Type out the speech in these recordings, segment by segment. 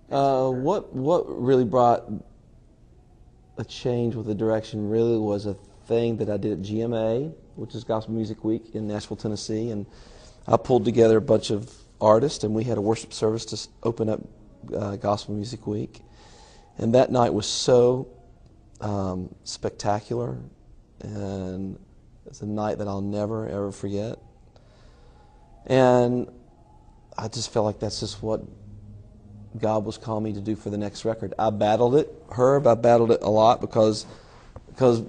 What really brought a change with the direction really was a thing that I did at GMA, which is Gospel Music Week in Nashville, Tennessee, and I pulled together a bunch of artists, and we had a worship service to open up Gospel Music Week, and that night was so spectacular, and it's a night that I'll never ever forget, and I just felt like that's just what God was calling me to do for the next record. I battled it, Herb. I battled it a lot because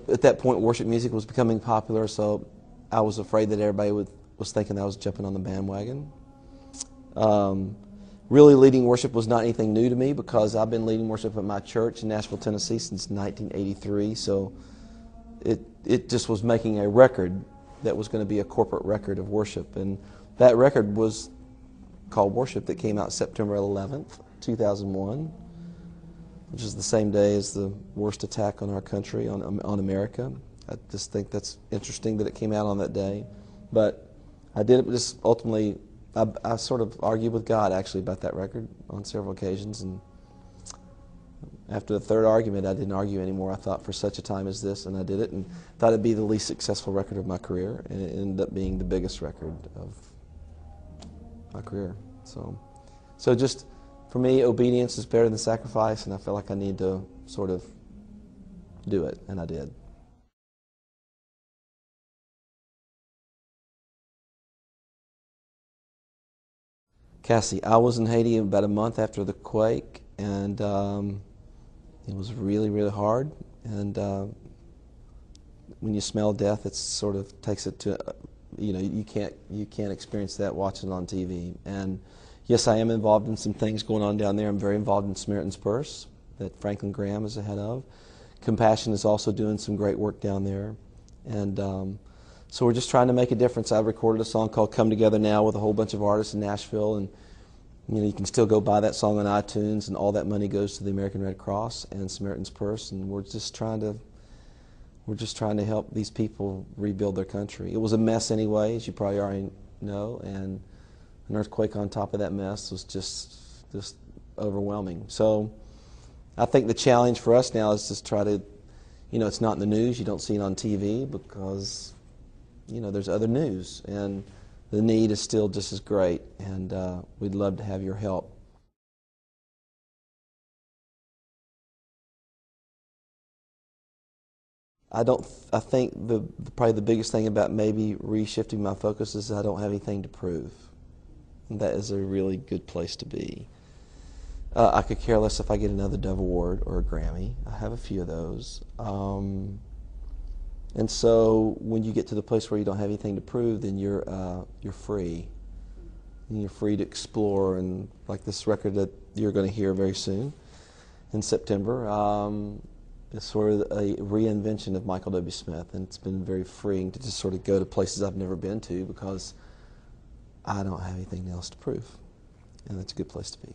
at that point worship music was becoming popular, so I was afraid that everybody was thinking that I was jumping on the bandwagon. Really leading worship was not anything new to me because I've been leading worship at my church in Nashville, Tennessee since 1983, so it just was making a record that was going to be a corporate record of worship, and that record was called Worship, that came out September 11th, 2001, which is the same day as the worst attack on our country, on America. I just think that's interesting that it came out on that day. But I did it just ultimately, I sort of argued with God actually about that record on several occasions, and after the third argument I didn't argue anymore. I thought for such a time as this, and I did it, and thought it'd be the least successful record of my career, and it ended up being the biggest record of my career. So just for me, obedience is better than sacrifice, and I felt like I needed to sort of do it, and I did. Cassie, I was in Haiti about a month after the quake, and it was really, really hard. And when you smell death, it sort of takes it to, you can't experience that watching it on TV. And yes, I am involved in some things going on down there. I'm very involved in Samaritan's Purse that Franklin Graham is the head of. Compassion is also doing some great work down there. And so we're just trying to make a difference. I recorded a song called Come Together Now with a whole bunch of artists in Nashville. And you can still go buy that song on iTunes, and all that money goes to the American Red Cross and Samaritan's Purse. And we're just trying to help these people rebuild their country. It was a mess anyway, as you probably already know, and an earthquake on top of that mess was just overwhelming. So I think the challenge for us now is just try to, it's not in the news, you don't see it on TV because, there's other news, and the need is still just as great, and we'd love to have your help. I think probably the biggest thing about maybe reshifting my focus is I don't have anything to prove. And that is a really good place to be. I could care less if I get another Dove Award or a Grammy. I have a few of those. And so when you get to the place where you don't have anything to prove, then you're free. And you're free to explore, and like this record that you're going to hear very soon in September. It's sort of a reinvention of Michael W. Smith, and it's been very freeing to just sort of go to places I've never been to because I don't have anything else to prove, and that's a good place to be.